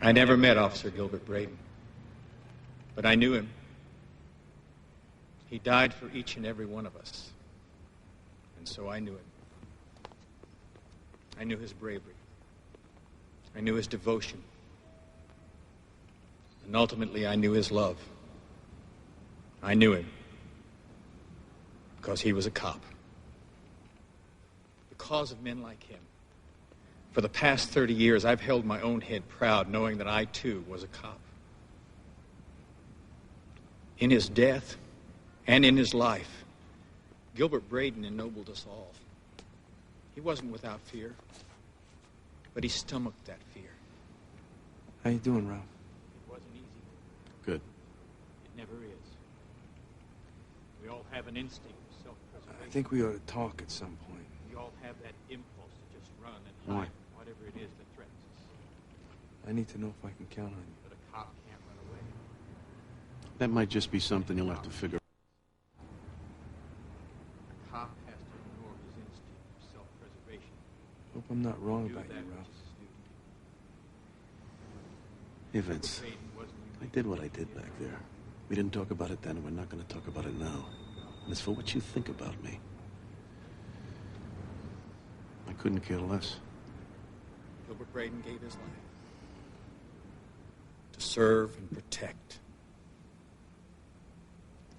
I never met Officer Gilbert Braden, but I knew him. He died for each and every one of us, and so I knew him. I knew his bravery. I knew his devotion. And ultimately, I knew his love. I knew him because he was a cop. Because of men like him, for the past 30 years, I've held my own head proud, knowing that I, too, was a cop. In his death and in his life, Gilbert Braden ennobled us all. He wasn't without fear, but he stomached that fear. How you doing, Ralph? It wasn't easy. Good. It never is. We all have an instinct for self-preservation. I think we ought to talk at some point. We all have that impulse to just run and hide whatever it is that threatens us. I need to know if I can count on you. But a cop can't run away. That might just be something you'll have to figure out. A cop has to ignore his instinct for self-preservation. Hope I'm not wrong Do about that you, which Ralph. is his duty. Hey, Vince. Braden wasn't I did what I did back there. We didn't talk about it then, and we're not going to talk about it now. And as for what you think about me, I couldn't care less. Gilbert Braden gave his life to serve and protect.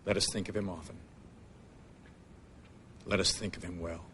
Let us think of him often. Let us think of him well.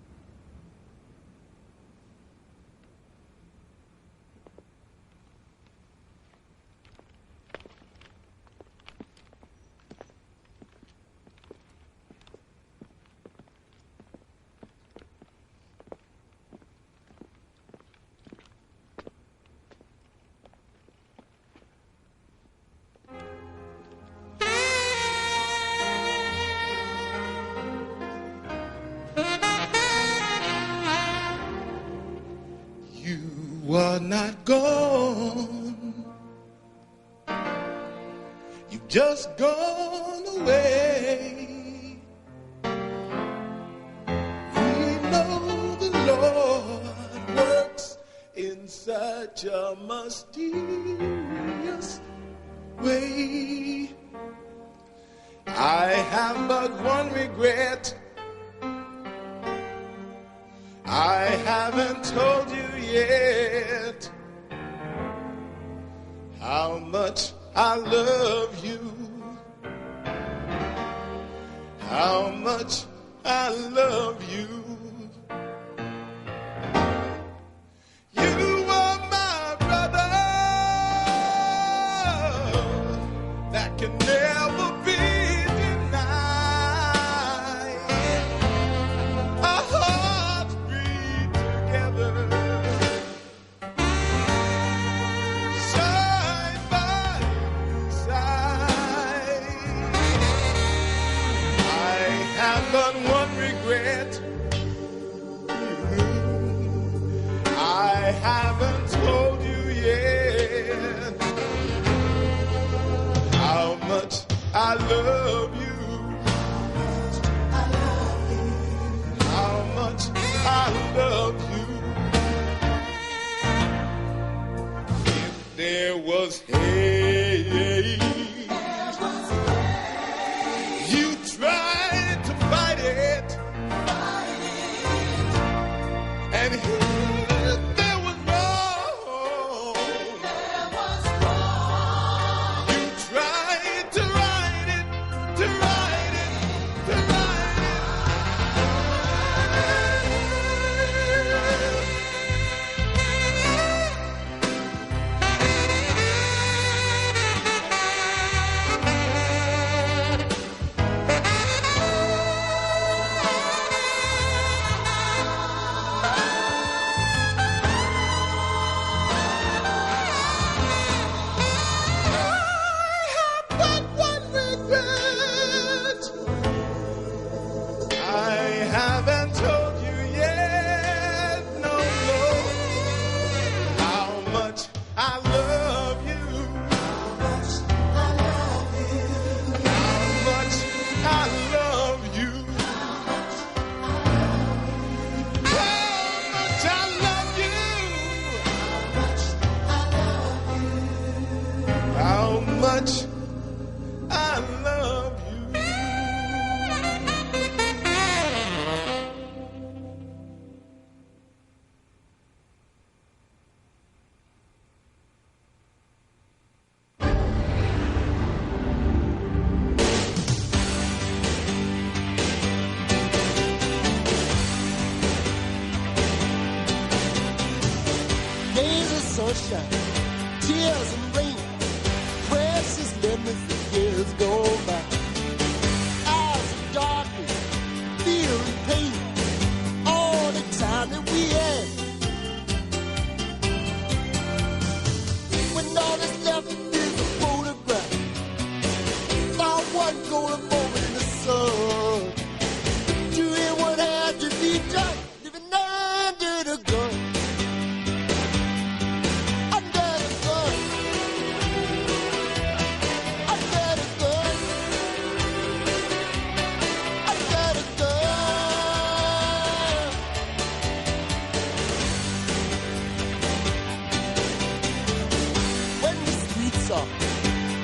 You are not gone. You've just gone away. We know the Lord works in such a mysterious way. I have but one regret. I haven't told you yet how much I love you, how much I love you. You are my brother that can never be denied. Our hearts beat together, side by side. I have but one regret. I haven't told you yet how much I love you. How much I love you. If there was hate, you tried to fight it. And if there was wrong, you tried to right it, to right it, to right but one regret. I haven't told you yet, no, no, how much I love you. How much I love you. How much I love you. How much I love you. much I love you. Days of sunshine, tears and rain, precious memories of years gone by. Hours of darkness, fear and pain, all the time that we had. When all that's left is a photograph, not one golden moment in the sun. Doing what had to be done, living under the gun.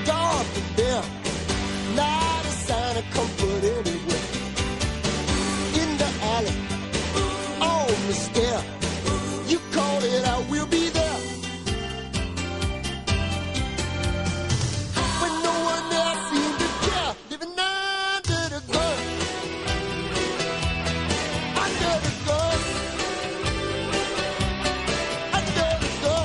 Dark and bare, not a sign of comfort anywhere. In the alley, on the stair, you call it, I will be there. When no one else seemed to care, living under the gun. Under the gun. Under the gun.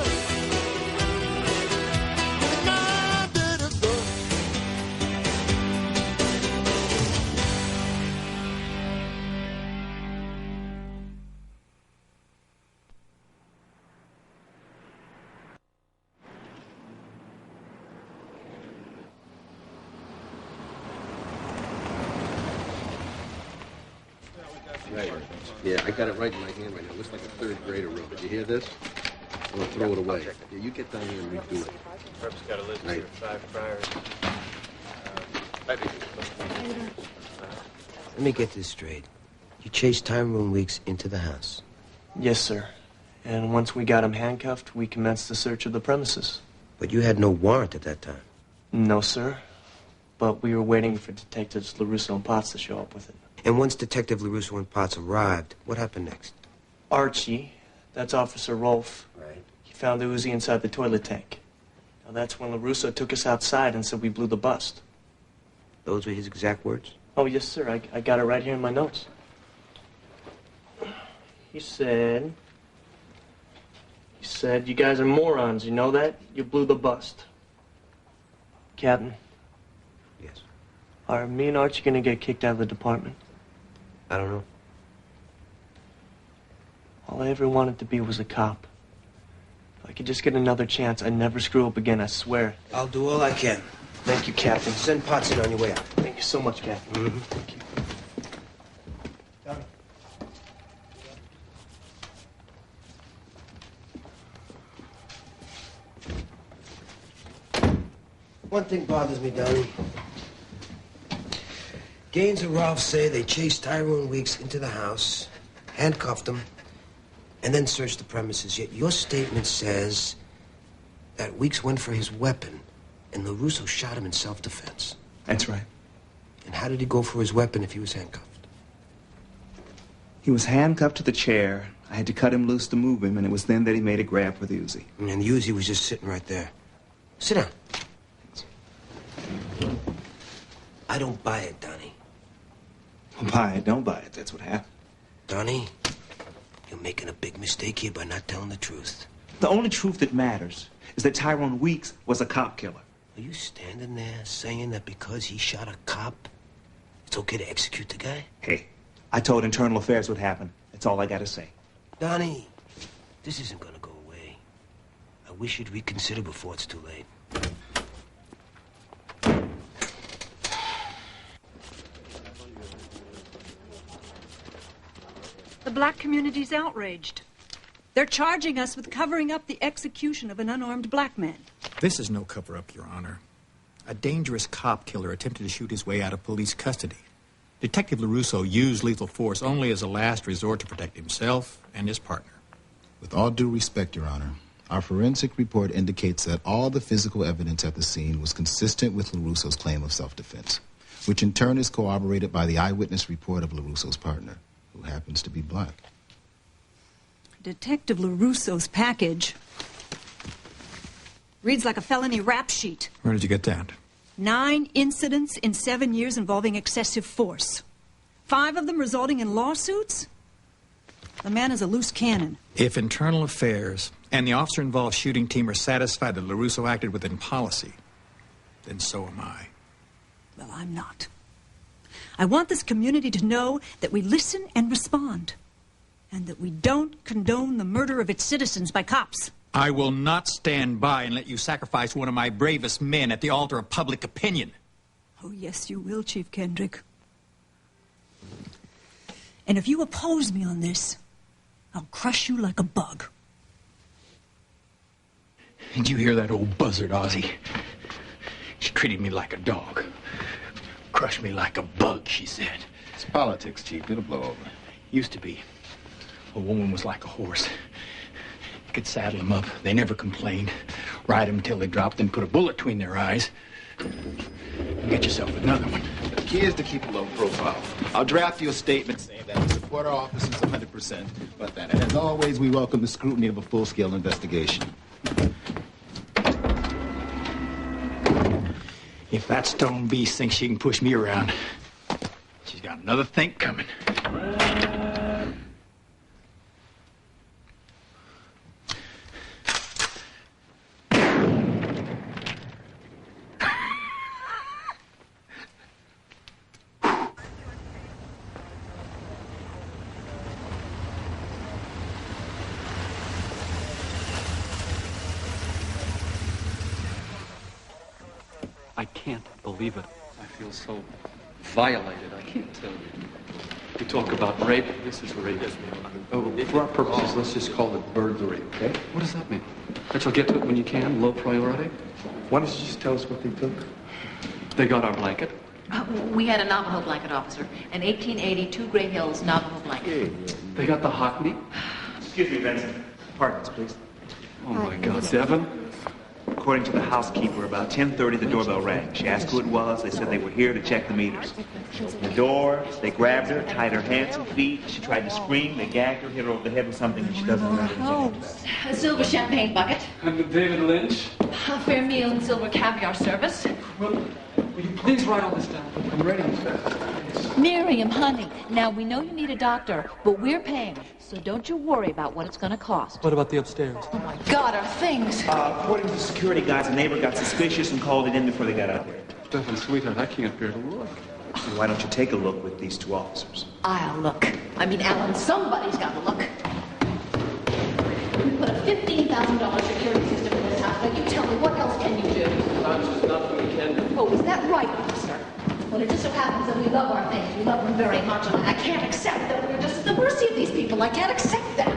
Right. Yeah, I got it right in my hand right now. It looks like a third grader wrote it. You hear this? I'm gonna throw it away. Yeah, you get down here and redo it. Rep's got a list Right. of 5 priors. Let me get this straight. You chased Tyrone Weeks into the house. Yes, sir. And once we got him handcuffed, we commenced the search of the premises. But you had no warrant at that time. No, sir. But we were waiting for Detectives LaRusso and Potts to show up with it. And once Detective LaRusso and Potts arrived, what happened next? Archie, that's Officer Rolfe. Right. He found the Uzi inside the toilet tank. Now, that's when LaRusso took us outside and said we blew the bust. Those were his exact words? Oh, yes, sir. I got it right here in my notes. He said, you guys are morons, you know that? You blew the bust. Captain, Yes. are me and Archie gonna get kicked out of the department? I don't know. All I ever wanted to be was a cop. If I could just get another chance, I'd never screw up again, I swear. I'll do all I can. Thank you, Captain. Send Potts in on your way out. Thank you so much, Captain. Mm-hmm. Thank you. One thing bothers me, Donnie. Gaines and Ralph say they chased Tyrone Weeks into the house, handcuffed him, and then searched the premises. Yet your statement says that Weeks went for his weapon and LaRusso shot him in self-defense. That's right. And how did he go for his weapon if he was handcuffed? He was handcuffed to the chair. I had to cut him loose to move him, and it was then that he made a grab for the Uzi. And the Uzi was just sitting right there. Sit down. I don't buy it, Donnie. Buy it, don't buy it. That's what happened. Donnie, you're making a big mistake here by not telling the truth. The only truth that matters is that Tyrone Weeks was a cop killer. Are you standing there saying that because he shot a cop, it's okay to execute the guy? Hey, I told Internal Affairs what happened. That's all I gotta say. Donnie, this isn't gonna go away. I wish you'd reconsider before it's too late. The black community's outraged. They're charging us with covering up the execution of an unarmed black man. This is no cover-up, Your Honor. A dangerous cop killer attempted to shoot his way out of police custody. Detective LaRusso used lethal force only as a last resort to protect himself and his partner. With all due respect, Your Honor, Our forensic report indicates that all the physical evidence at the scene was consistent with LaRusso's claim of self-defense, which in turn is corroborated by the eyewitness report of LaRusso's partner, who happens to be black. Detective LaRusso's package reads like a felony rap sheet. Where did you get that? 9 incidents in 7 years involving excessive force. 5 of them resulting in lawsuits? The man is a loose cannon. If internal affairs and the officer-involved shooting team are satisfied that LaRusso acted within policy, then so am I. Well, I'm not. I want this community to know that we listen and respond, and that we don't condone the murder of its citizens by cops. I will not stand by and let you sacrifice one of my bravest men at the altar of public opinion. Oh, yes, you will, Chief Kendrick. And if you oppose me on this, I'll crush you like a bug. Did you hear that old buzzard, Ozzy? She treated me like a dog. Crushed me like a bug, she said. It's politics, Chief. It'll blow over. Used to be. A woman was like a horse. You could saddle them up. They never complained. Ride them until they dropped, then put a bullet between their eyes. Get yourself another one. The key is to keep a low profile. I'll draft you a statement saying that we support our officers 100%, but that, as always, we welcome the scrutiny of a full-scale investigation. If that stone beast thinks she can push me around, she's got another think coming. I can't believe it. I feel so violated. I can't tell you. You talk about rape. This is rape. Oh, for our purposes, let's just call it burglary, okay? What does that mean? That you'll get to it when you can, low priority? Why don't you just tell us what they took? They got our blanket. We had a Navajo blanket, officer. An 1882 Gray Hills Navajo blanket. They got the hot meat. Excuse me, Vincent. Apartments, please. Oh, my God. Devin? According to the housekeeper, about 10:30, the doorbell rang. She asked who it was. They said they were here to check the meters. The door, they grabbed her, tied her hands and feet. She tried to scream. They gagged her, hit her over the head with something that she doesn't remember. Oh, a silver champagne bucket. I'm David Lynch. A fair meal and silver caviar service. Well, will you please write all this down? I'm ready. Miriam, honey, now we know you need a doctor, but we're paying. So don't you worry about what it's going to cost. What about the upstairs? Oh, my God, our things. According to the security guys, a neighbor got suspicious and called it in before they got out there. Stephen, sweetheart, I can't bear to look. Why don't you take a look with these 2 officers? I'll look. I mean, Alan, somebody's got to look. We put a $15,000 security system in this house. Now, you tell me, what else can you do? There's nothing we can do. Oh, is that right, officer? Well, it just so happens that we love our things. We love them very much, and I can't accept that we're just at the mercy of these people. I can't accept that.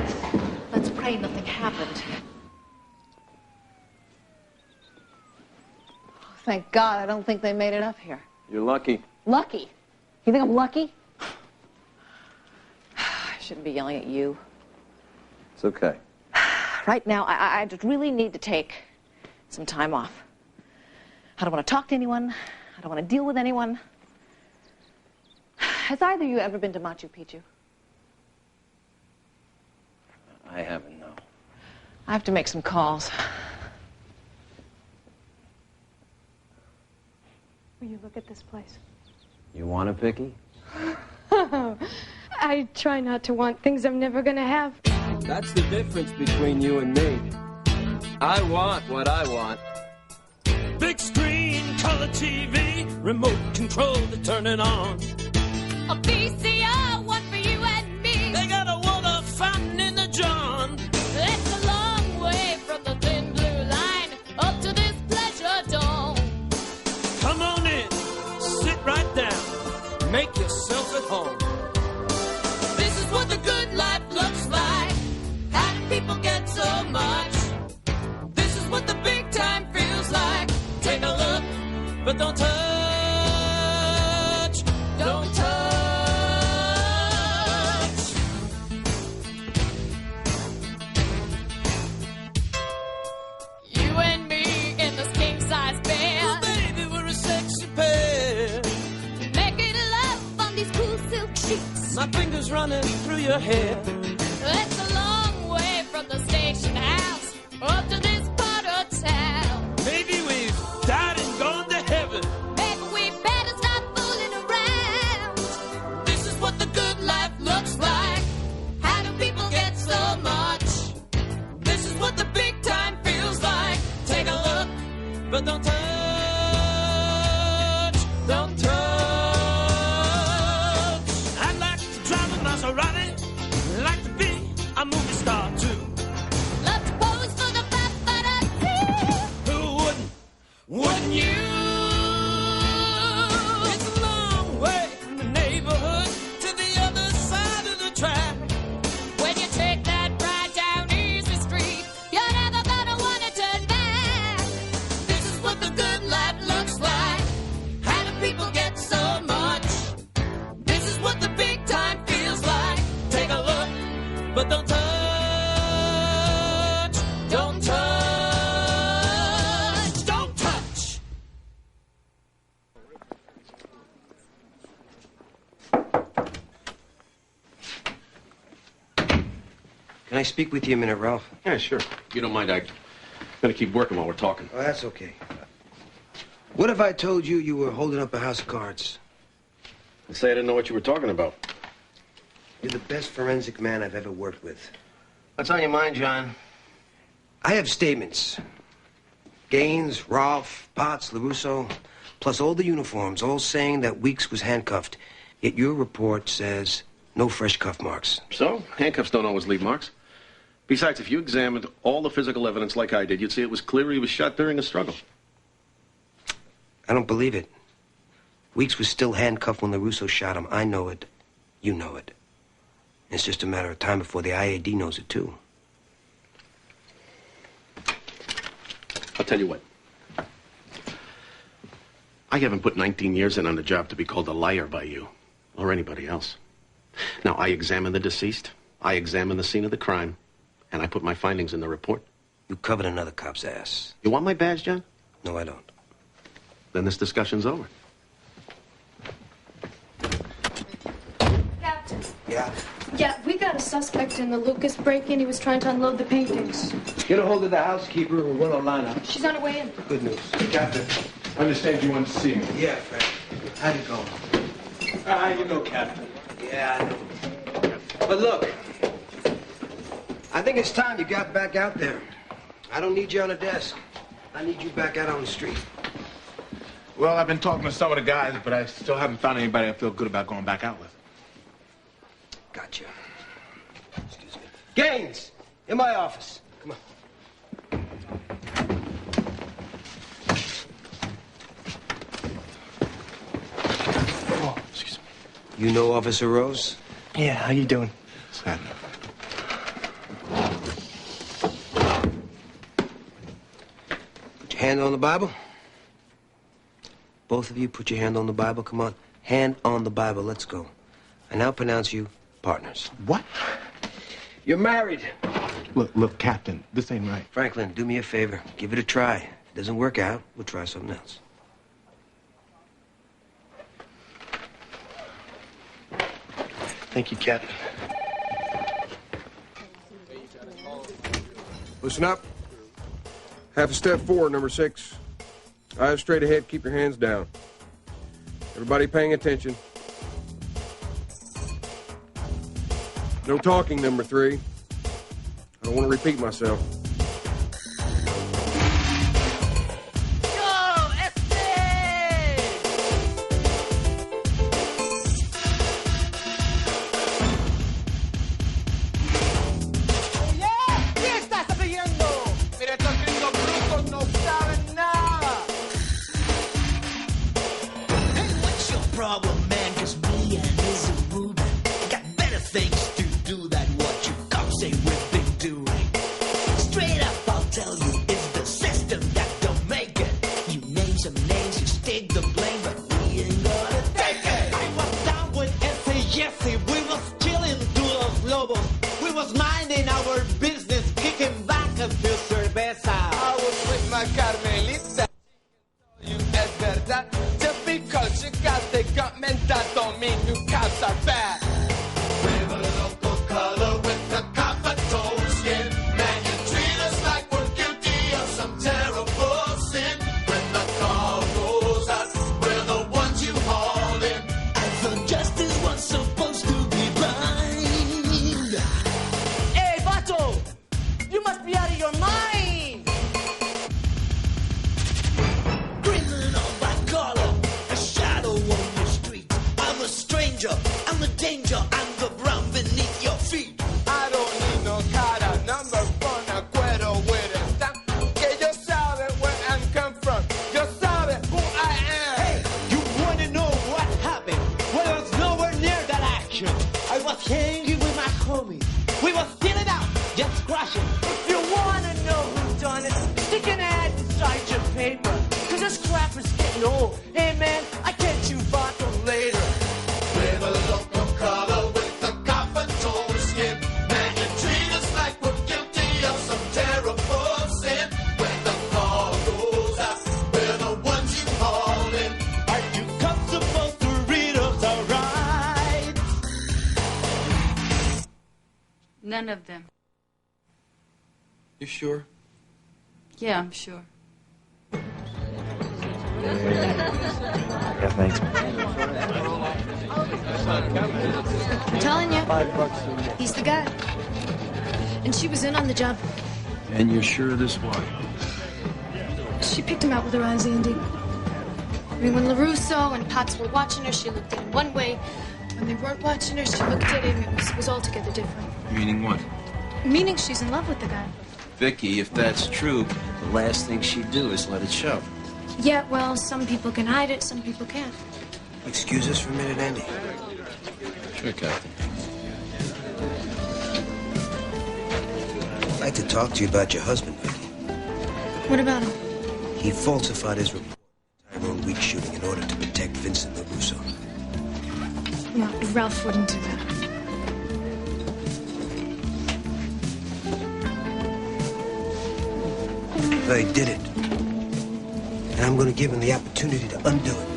Let's pray nothing happened. Oh, thank God, I don't think they made it up here. You're lucky. Lucky? You think I'm lucky? I shouldn't be yelling at you. It's okay. Right now, I just really need to take some time off. I don't want to talk to anyone. I don't want to deal with anyone. Has either of you ever been to Machu Picchu? I haven't, no. I have to make some calls. Will you look at this place? You want it, Vicky? I try not to want things I'm never gonna have. That's the difference between you and me. I want what I want. Big screen, color TV, remote control to turn it on. A VCR, one for you and me. They got a water fountain in the John. It's a long way from the thin blue line up to this pleasure dome. Come on in, sit right down, make yourself at home. This is what the good life looks like. How do people get so much? This is what the big time feels like. Take a look, but don't touch. Don't touch. My fingers running through your hair. It's a long way from the station house up to this part of town. Maybe we've died and gone to heaven. Maybe we better stop fooling around. This is what the good life looks like. How do people get so much? This is what the big time feels like. Take a look, but don't touch. Don't touch. I'd like to drive a Maserati. Like to be a movie star too. Let's pose for the paparazzi. Who wouldn't? Wouldn't you? It's a long way from the neighborhood to the other side of the track. When you take that ride down Easy Street, you're never gonna wanna turn back. This is what the good life looks like. How do people get so much? This is what the big time feels like. Take a look, but don't touch. Don't touch. Don't touch. Can I speak with you a minute, Ralph? Yeah, sure. If you don't mind, I gotta keep working while we're talking. Oh, that's okay. What if I told you you were holding up a house of cards? I'd say I didn't know what you were talking about. You're the best forensic man I've ever worked with. What's on your mind, John? I have statements. Gaines, Rolfe, Potts, LaRusso, plus all the uniforms, all saying that Weeks was handcuffed. Yet your report says no fresh cuff marks. So, handcuffs don't always leave marks. Besides, if you examined all the physical evidence like I did, you'd see it was clear he was shot during a struggle. I don't believe it. Weeks was still handcuffed when LaRusso shot him. I know it. You know it. It's just a matter of time before the IAD knows it, too. I'll tell you what. I haven't put 19 years in on the job to be called a liar by you or anybody else. Now, I examined the deceased, I examined the scene of the crime, and I put my findings in the report. You covered another cop's ass. You want my badge, John? No, I don't. Then this discussion's over. Captain. Yeah? Yeah, we got a suspect in the Lucas break-in. He was trying to unload the paintings. Get a hold of the housekeeper who will line up. She's on her way in. Good news. Captain, I understand you want to see me. Yeah, Frank. How'd it go? You know, Captain. Yeah, I know. But look, I think it's time you got back out there. I don't need you on a desk. I need you back out on the street. Well, I've been talking to some of the guys, but I still haven't found anybody I feel good about going back out with. Gotcha. Excuse me. Gaines! In my office. Come on. Oh, excuse me. You know Officer Rose? Yeah, how you doing? Sad. Put your hand on the Bible. Both of you put your hand on the Bible. Come on. Hand on the Bible. Let's go. I now pronounce you partners. What? You're married. Look, Captain, this ain't right. Franklin, do me a favor. Give it a try. If it doesn't work out, we'll try something else. Thank you, Captain. Listen up. Half a step forward, number 6. Eyes straight ahead, keep your hands down. Everybody paying attention. No talking, number 3. I don't want to repeat myself. Just because you got the government that don't mean you cops are bad. paper, cause this crap is getting old. Hey man, I get you vodka later. With a look of color, with a copper tone skin, man, you treat us like we're guilty of some terrible sin. When the call goes out, we're the ones you call in. Are you comfortable to read us alright? None of them. You sure? Yeah, I'm sure. Yeah, thanks. I'm telling you, $5 he's the guy. And she was in on the job. And you're sure of this wife? She picked him out with her eyes, Andy. I mean, when LaRusso and Potts were watching her, she looked at him one way. When they weren't watching her, she looked at him. It was altogether different. Meaning what? Meaning she's in love with the guy. Vicky, if that's true, the last thing she'd do is let it show. Yeah, well, some people can hide it, some people can't. Excuse us for a minute, Andy. Sure, Captain. I'd like to talk to you about your husband, Vicky. What about him? He falsified his report of the Tyrone Weeks shooting in order to protect Vincent LaRusso. No, Ralph wouldn't do that. But he did it. And I'm going to give him the opportunity to undo it.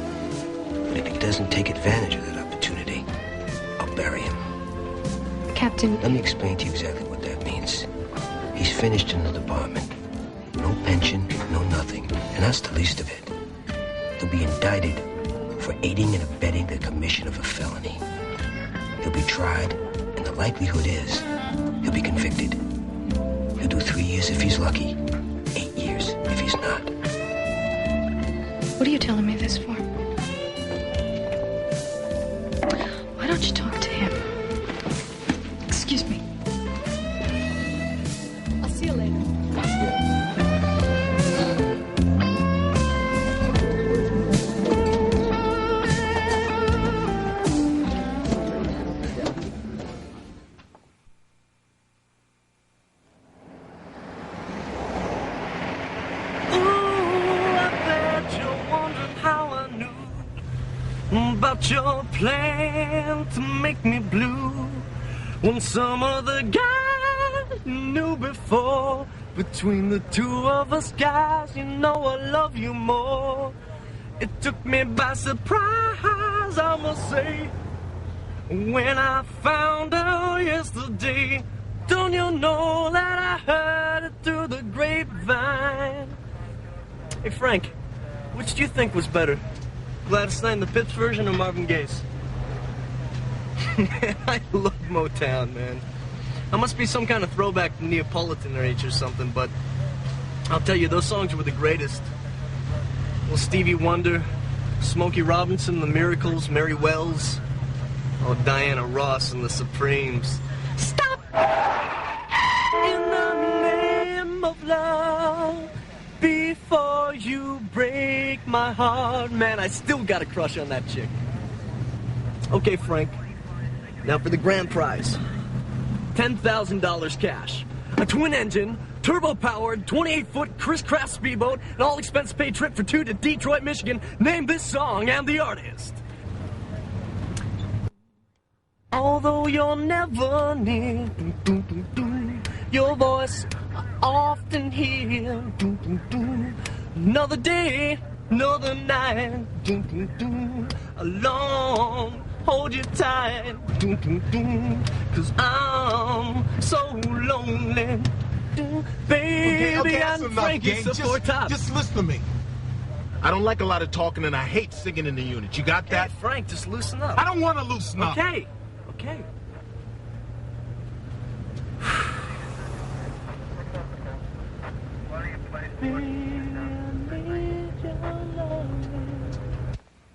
But if he doesn't take advantage of that opportunity, I'll bury him. Captain... Let me explain to you exactly what that means. He's finished in the department. No pension, no nothing. And that's the least of it. He'll be indicted for aiding and abetting the commission of a felony. He'll be tried, and the likelihood is he'll be convicted. He'll do 3 years if he's lucky, 8 years if he's not. What are you telling me this for? Why don't you talk to him? Excuse me. I'll see you later. About your plan to make me blue when some other guy you knew before. Between the two of us guys, you know I love you more. It took me by surprise, I must say, when I found out yesterday. Don't you know that I heard it through the grapevine? Hey Frank, which do you think was better? Gladys Knight, the Pips version, or Marvin Gaye's? Man, I love Motown, man. I must be some kind of throwback to Neapolitan age or something, but I'll tell you, those songs were the greatest. Well, Stevie Wonder, Smokey Robinson, The Miracles, Mary Wells, oh, Diana Ross and the Supremes. Stop! In the name of love, before you break my heart. Man, I still got a crush on that chick. Okay, Frank. Now for the grand prize. $10,000 cash. A twin-engine, turbo-powered, 28-foot Chris-Craft speedboat, an all-expense-paid trip for two to Detroit, Michigan. Name this song and the artist. Although you're never near, your voice I often hear. Another day, another night, alone, hold you tight, cause I'm so lonely. Baby, okay, that's I'm enough, Frankie, gang. support top. Just listen to me. I don't like a lot of talking, and I hate singing in the unit. You got that? Hey, Frank, just loosen up. I don't want to loosen up. Okay, okay.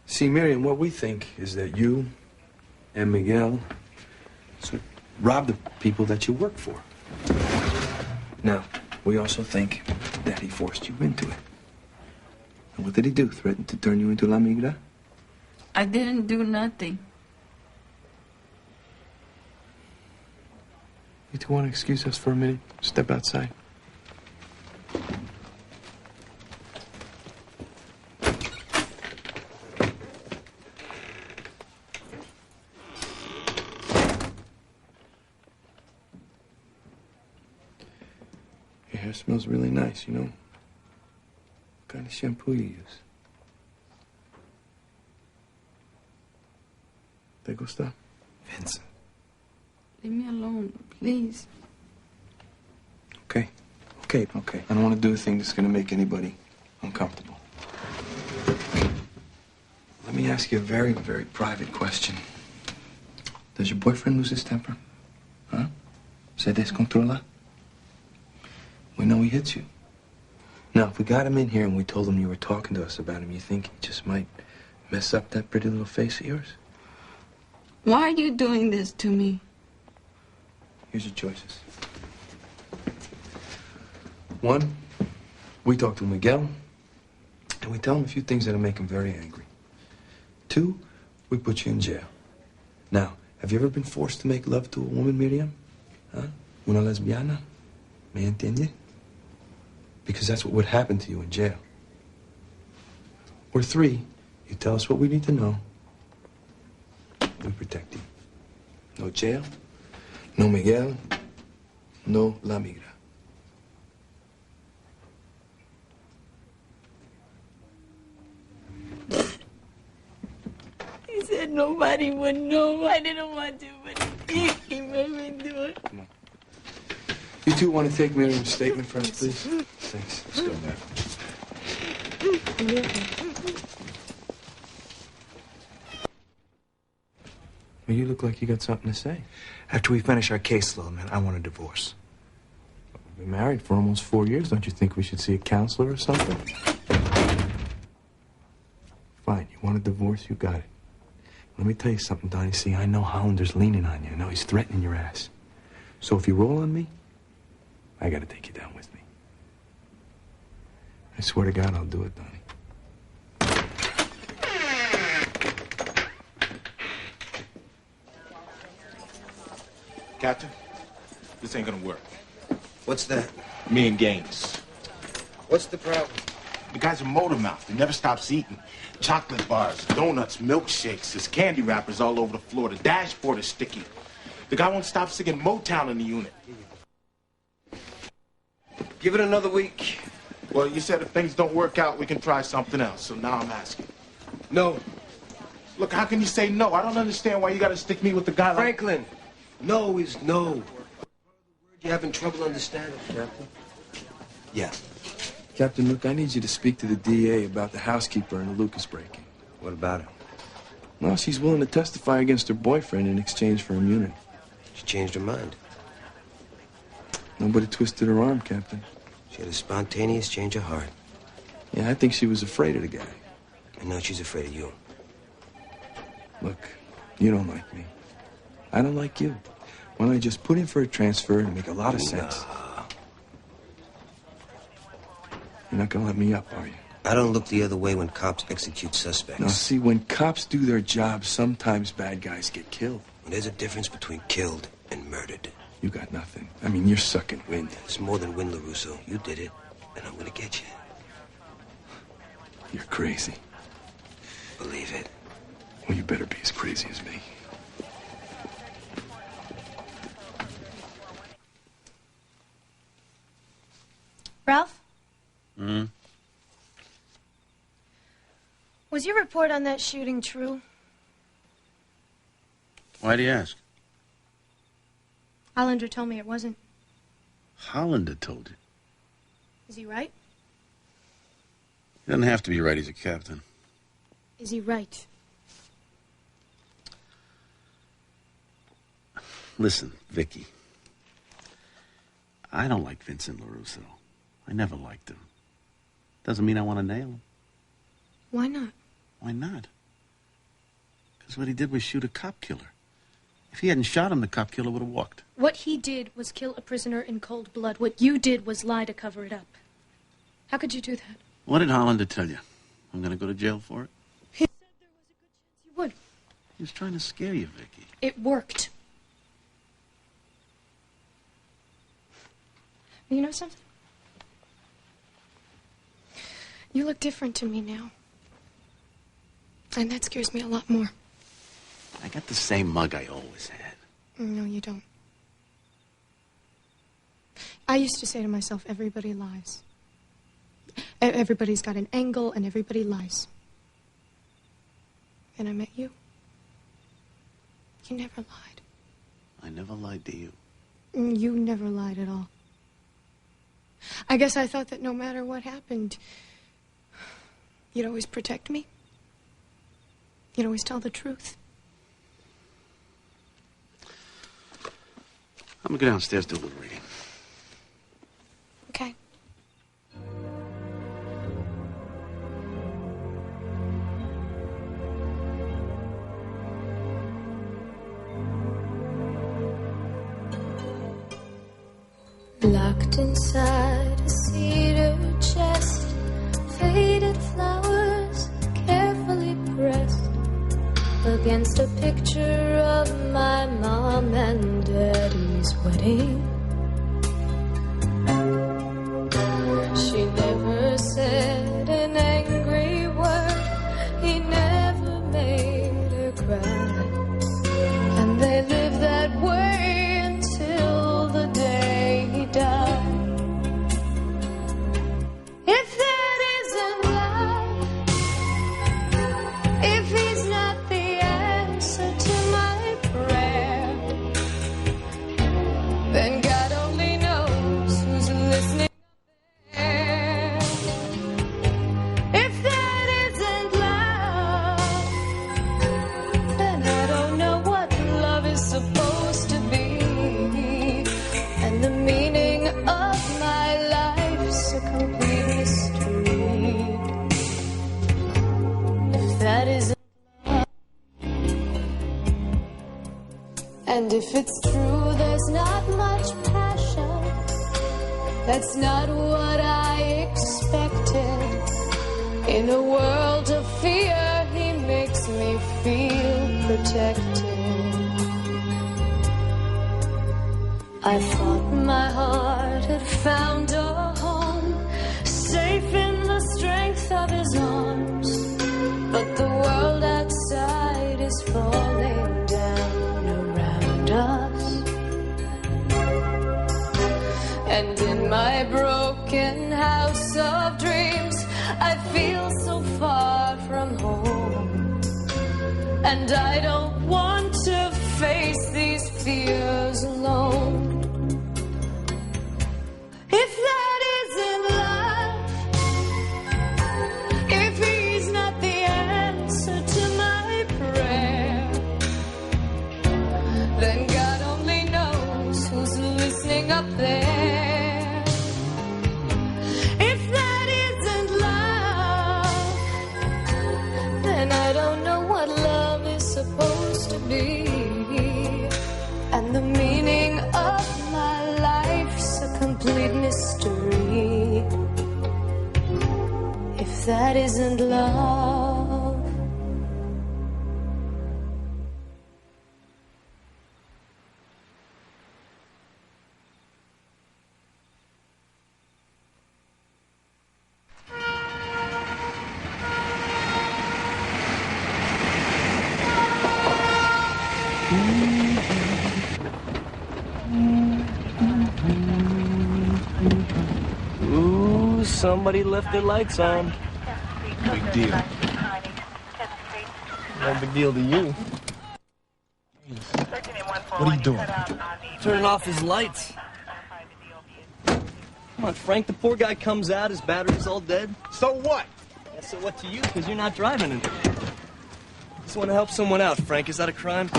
See, Miriam, what we think is that you and Miguel sort of robbed the people that you work for. Now, we also think that he forced you into it. And what did he do? Threaten to turn you into La Migra? I didn't do nothing. You two want to excuse us for a minute? Step outside. hair smells really nice, you know? What kind of shampoo you use? ¿Te gusta? Vincent. Leave me alone, please. Okay. I don't want to do a thing that's going to make anybody uncomfortable. Let me ask you a very, very private question. Does your boyfriend lose his temper? Huh? Se descontrola? We know he hits you. Now, if we got him in here and we told him you were talking to us about him, you think he just might mess up that pretty little face of yours? Why are you doing this to me? Here's your choices. 1, we talk to Miguel, and we tell him a few things that'll make him very angry. 2, we put you in jail. Now, have you ever been forced to make love to a woman, Miriam? Huh? Una lesbiana? ¿Me entiende? Because that's what would happen to you in jail. Or 3, you tell us what we need to know. We protect you. No jail, no Miguel, no La Migra. He said nobody would know. I didn't want to, but he made me do it. Come on. You two want to take Miriam's statement from us, please? Thanks. Let's go now. Well, you look like you got something to say. After we finish our caseload, man, I want a divorce. We've been married for almost 4 years. Don't you think we should see a counselor or something? Fine. You want a divorce? You got it. Let me tell you something, Donnie. See, I know Hollander's leaning on you. I know he's threatening your ass. So if you roll on me, I gotta take you down with me. I swear to God, I'll do it, Donnie. Captain, this ain't gonna work. What's that? Me and Gaines. What's the problem? The guy's a motor mouth. He never stops eating. Chocolate bars, donuts, milkshakes. There's candy wrappers all over the floor. The dashboard is sticky. The guy won't stop singing Motown in the unit. Give it another week. Well, you said if things don't work out, we can try something else. So now I'm asking. No. Look, how can you say no? I don't understand why you gotta stick me with the guy like... Franklin, no is no. You're having trouble understanding, Captain? Yeah. Captain, look, I need you to speak to the DA about the housekeeper and the Lucas break-in. What about her? Well, she's willing to testify against her boyfriend in exchange for immunity. She changed her mind. Nobody twisted her arm, Captain. She had a spontaneous change of heart. Yeah, I think she was afraid of the guy. And now she's afraid of you. Look, you don't like me. I don't like you. Why don't I just put in for a transfer and make a lot of sense? You're not gonna let me up, are you? I don't look the other way when cops execute suspects. Now, see, when cops do their job, sometimes bad guys get killed. And there's a difference between killed and murdered. You got nothing. I mean, you're sucking wind. It's more than wind, LaRusso. You did it, and I'm gonna get you. You're crazy. Believe it. Well, you better be as crazy as me. Ralph? Hmm? Was your report on that shooting true? Why do you ask? Hollander told me it wasn't. Hollander told you. Is he right? He doesn't have to be right. He's a captain. Is he right? Listen, Vicky. I don't like Vincent LaRusso. I never liked him. Doesn't mean I want to nail him. Why not? Why not? Because what he did was shoot a cop killer. If he hadn't shot him, the cop killer would have walked. What he did was kill a prisoner in cold blood. What you did was lie to cover it up. How could you do that? What did Hollander tell you? I'm going to go to jail for it? He said there was a good chance you would. He was trying to scare you, Vicky. It worked. You know something? You look different to me now. And that scares me a lot more. I got the same mug I always had. No, you don't. I used to say to myself, everybody lies. Everybody's got an angle and everybody lies. And I met you. You never lied. I never lied to you. You never lied at all. I guess I thought that no matter what happened, you'd always protect me. You'd always tell the truth. I'm gonna go downstairs to do a little reading. Okay. Locked inside a cedar chest, faded flowers carefully pressed against a picture of my mom and daddy's wedding. She never said an angry word, he never made her cry, and they lived that way until the day he died. If that isn't love, if he's not the answer to my prayer, then God only knows who's listening up there. If that isn't love, then I don't know what love is supposed to be, and the meaning of my life's a complete mystery. If that isn't love, and if it's true there's not much passion, that's not what I expected. In a world of fear, he makes me feel protected. I thought my heart had found a home, safe in the strength of his arms, but the world outside is falling down around us. And in my broken house of dreams, I feel so far from home, and I don't want to face these fears alone. If that isn't love, if he's not the answer to my prayer, then God only knows who's listening up there. If that isn't love, then I don't know what love is supposed to be, and the meaning of my life's a complete mystery. If that isn't love. Ooh, somebody left their lights on. Big deal. No big deal to you. What are you doing? Turning off his lights. Come on, Frank, the poor guy comes out, his battery's all dead. So what? Yeah, so what to you? Because you're not driving it. Just want to help someone out, Frank. Is that a crime?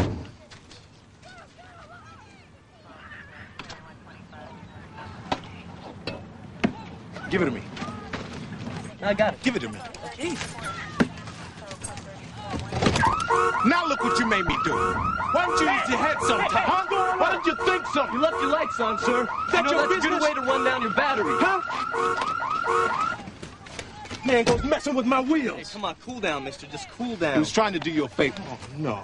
Give it to me. I got it. Give it to me. Jeez. Now look what you made me do. Why don't you use your head sometime? Huh? Why don't you think something? You left your lights on, sir. That's your that's a good business? way to run down your battery. Huh? Man goes messing with my wheels. Hey, come on, cool down, mister. Just cool He down. was trying to do you a favor. Oh, no.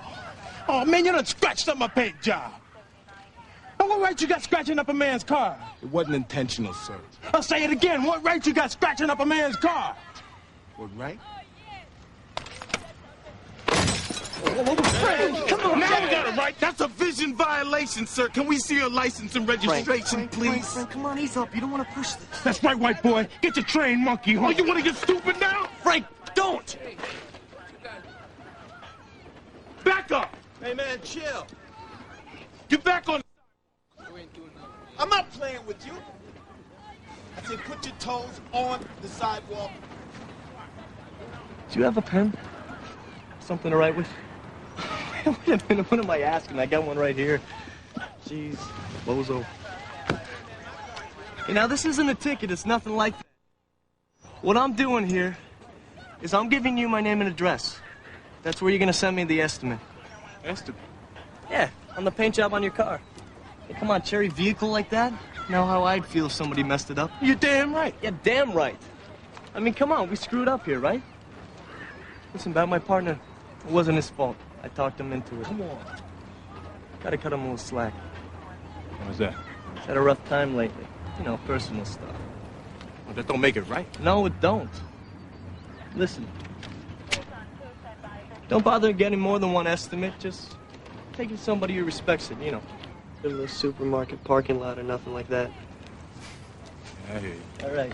Oh, man, you done scratched up my paint job. And what right you got scratching up a man's car? It wasn't intentional, sir. I'll say it again. What right you got scratching up a man's car? What right? Come on, now I got it right. That's a vision violation, sir. Can we see your license and registration, please? Frank, come on, ease up. You don't want to push this. That's right, white boy. Get your train, monkey. Oh, you want to get stupid now? Frank, don't! Back up. Hey, man, chill. Get back on. I'm not playing with you. I said put your toes on the sidewalk. Do you have a pen? Something to write with? Wait a minute, what am I asking? I got one right here. Jeez, bozo. Hey, now this isn't a ticket, it's nothing like that. What I'm doing here is I'm giving you my name and address. That's where you're gonna send me the estimate. Estimate? Yeah, on the paint job on your car. Hey, come on, cherry vehicle like that? Know how I'd feel if somebody messed it up? You're damn right. Yeah, damn right. I mean, come on, we screwed up here, right? Listen, about my partner, it wasn't his fault. I talked him into it. Come on. Gotta cut him a little slack. What was that? He's had a rough time lately. You know, personal stuff. Well, that don't make it right. No, it don't. Listen. Don't bother getting more than one estimate. Just take it to somebody who respects it, you know. A little supermarket parking lot or nothing like that. Yeah, I hear you. All right.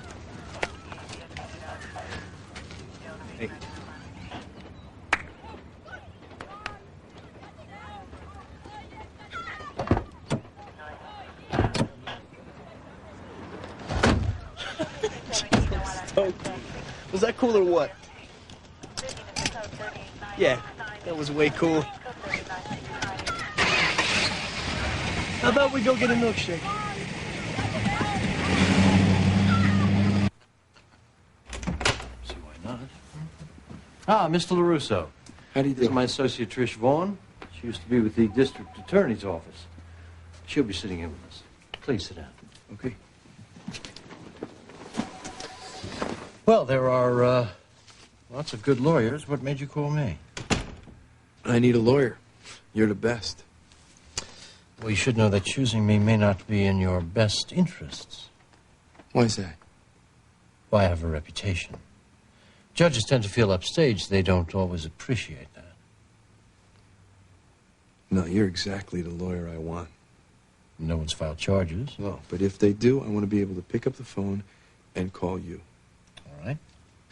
Hey. Was that cool or what? Yeah, that was way cool. How about we go get a milkshake? See why not? Ah, Mr. LaRusso. How do you do? This is my associate Trish Vaughn. She used to be with the district attorney's office. She'll be sitting in with us. Please sit down. Okay. Well, there are lots of good lawyers. What made you call me? I need a lawyer. You're the best. Well, you should know that choosing me may not be in your best interests. Why is that? Well, I have a reputation. Judges tend to feel upstage. They don't always appreciate that. No, you're exactly the lawyer I want. No one's filed charges. No, but if they do, I want to be able to pick up the phone and call you. All right.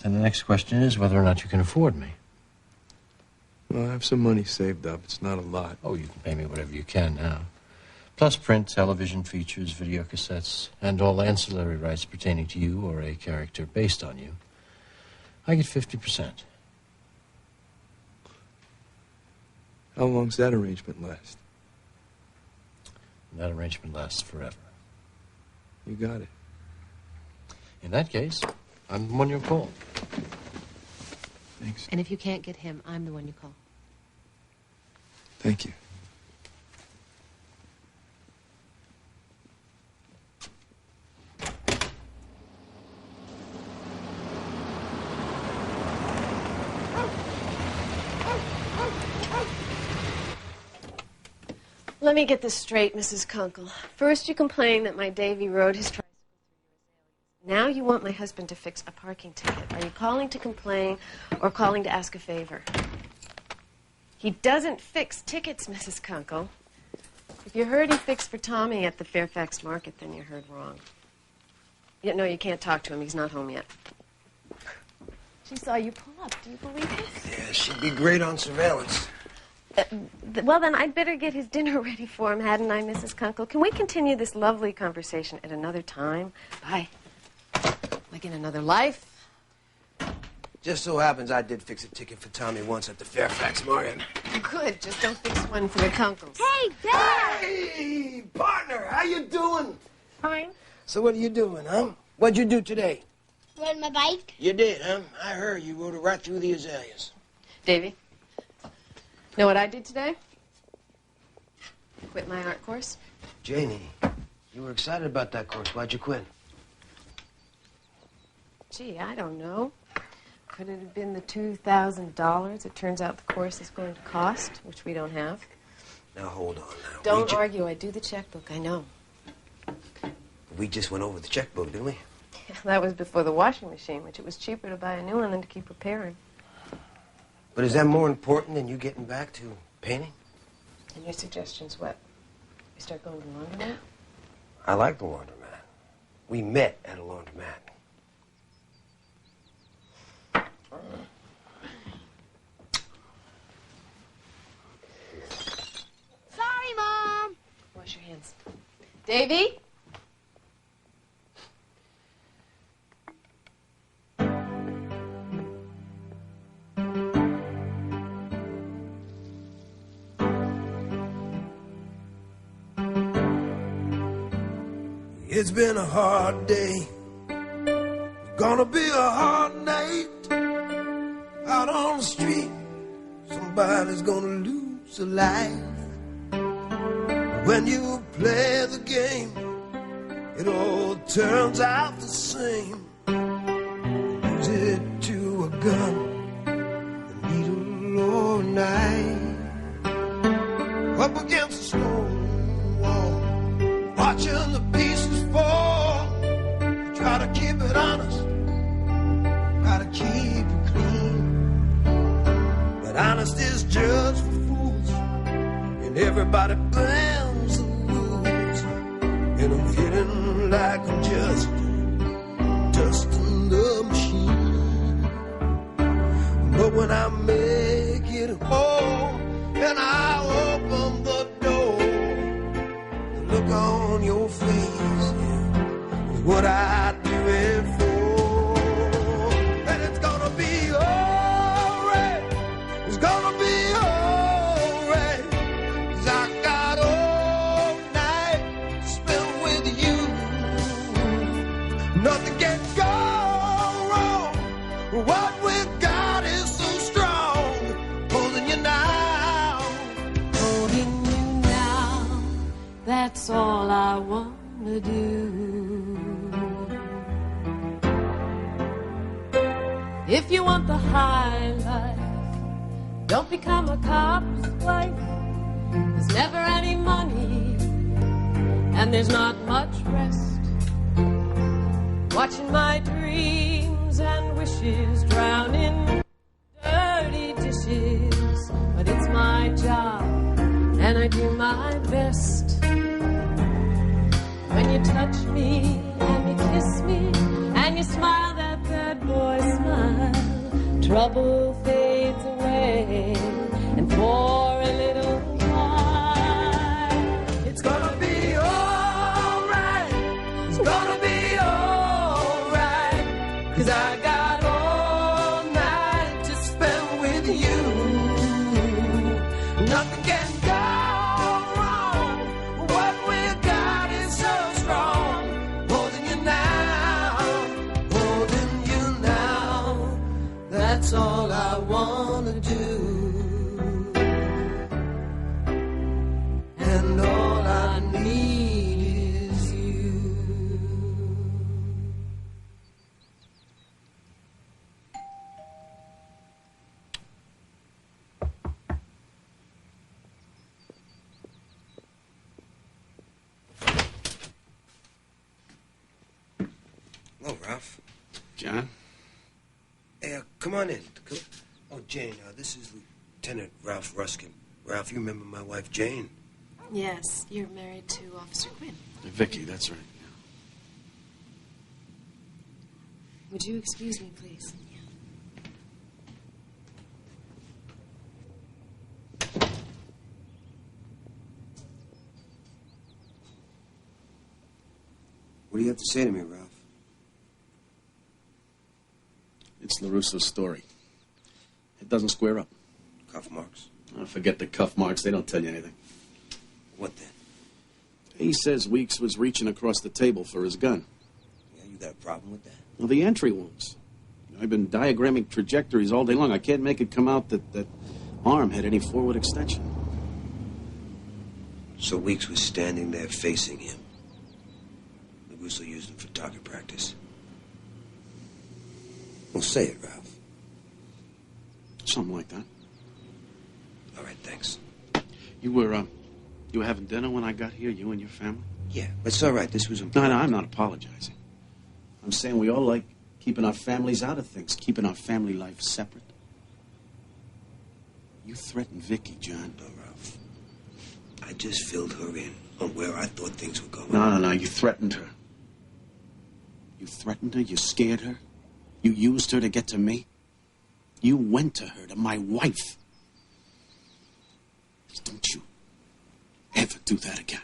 Then the next question is whether or not you can afford me. Well, I have some money saved up. It's not a lot. Oh, you can pay me whatever you can now. Plus print, television features, video cassettes, and all ancillary rights pertaining to you or a character based on you. I get 50%. How long's that arrangement last? That arrangement lasts forever. You got it. In that case, I'm the one you'll call. Thanks. And if you can't get him, I'm the one you call. Thank you. Let me get this straight, Mrs. Kunkel. First, you complain that my Davy rode his tricycle through your azaleas. Now you want my husband to fix a parking ticket. Are you calling to complain or calling to ask a favor? He doesn't fix tickets, Mrs. Kunkel. If you heard he fixed for Tommy at the Fairfax Market, then you heard wrong. No, you can't talk to him. He's not home yet. She saw you pull up. Do you believe this? Yeah, she'd be great on surveillance. Well, then I'd better get his dinner ready for him, hadn't I, Mrs. Kunkel? Can we continue this lovely conversation at another time? Bye. Like in another life? Just so happens I did fix a ticket for Tommy once at the Fairfax Market. Good. Just don't fix one for the Kunkels. Hey, Dad! Hey, partner, how you doing? Fine. So what are you doing, huh? What'd you do today? Rode my bike. You did, huh? I heard you rode it right through the azaleas. Davy? Know what I did today? Quit my art course. Janie, you were excited about that course. Why'd you quit? Gee, I don't know. Could it have been the $2,000 it turns out the course is going to cost, which we don't have? Now, hold on now. Don't argue. I do the checkbook. I know. We just went over the checkbook, didn't we? That was before the washing machine, which it was cheaper to buy a new one than to keep repairing. But is that more important than you getting back to painting? And your suggestion's what? We start going to the laundromat? I like the laundromat. We met at a laundromat. Sorry, Mom. Wash your hands. Davy? It's been a hard day. Gonna be a hard night. Out on the street, somebody's gonna lose a life. When you play the game, it all turns out the same. Lose it to a gun, a needle or a knife. Up against a stone wall, watching the pieces fall. Try to keep it honest, try to keep it clean. But honesty is just for fools, and everybody bends the rules. And I'm feeling like I'm just dusting the machine. But when I make it home and I open the door, the look on your face is what I do it for. And it's gonna be alright. It's gonna be alright. 'Cause I got all night to spend with you. Nothing can go wrong. What we got is so strong. Holding you now. Holding you now, that's all I wanna do. If you want the high life, don't become a cop's wife. There's never any money, and there's not much rest. Watching my dreams and wishes drown in dirty dishes. But it's my job, and I do my best. When you touch me, and you kiss me, and you smile that bad boy smile, trouble fades away, and for a little while, It's gonna be alright. It's gonna be alright. 'Cause I got all night to spend with you. Nothing can go wrong. What we got is so strong. Holding you now. Holding you now. That's all I wanna do. And all I need is you. Hello, Ralph. John? Hey, come on in. Oh, Jane, this is Lieutenant Ralph Ruskin. Ralph, you remember my wife, Jane? Yes, you're married to Officer Quinn. Vicky, that's right. Would you excuse me, please? What do you have to say to me, Ralph? It's LaRusso's story. It doesn't square up. Cuff marks? Oh, forget the cuff marks. They don't tell you anything. What then? He says Weeks was reaching across the table for his gun. Yeah, you got a problem with that? Well, the entry wounds. I've been diagramming trajectories all day long. I can't make it come out that that arm had any forward extension. So Weeks was standing there facing him. LaRusso used him for target practice. Well, say it, Ralph. Something like that. All right, thanks. You were having dinner when I got here, you and your family? Yeah, but it's all right. This was No, important. I'm not apologizing. I'm saying we all like keeping our families out of things, keeping our family life separate. You threatened Vicky, John. No, Ralph. I just filled her in on where I thought things were going. No. You threatened her. You threatened her? You scared her? You used her to get to me? You went to her, to my wife. Don't you ever do that again.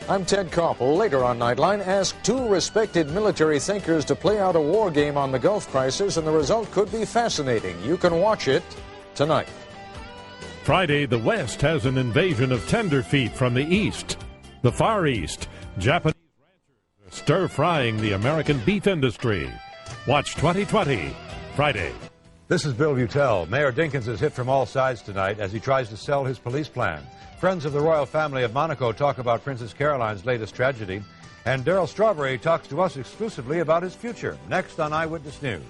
I'm Ted Koppel. Later on Nightline, ask two respected military thinkers to play out a war game on the Gulf crisis, and the result could be fascinating. You can watch it tonight. Friday, the West has an invasion of tenderfeet from the East. The Far East, Japanese ranchers are stir-frying the American beef industry. Watch 2020, Friday. This is Bill Beutel. Mayor Dinkins is hit from all sides tonight as he tries to sell his police plan. Friends of the royal family of Monaco talk about Princess Caroline's latest tragedy. And Darryl Strawberry talks to us exclusively about his future. Next on Eyewitness News.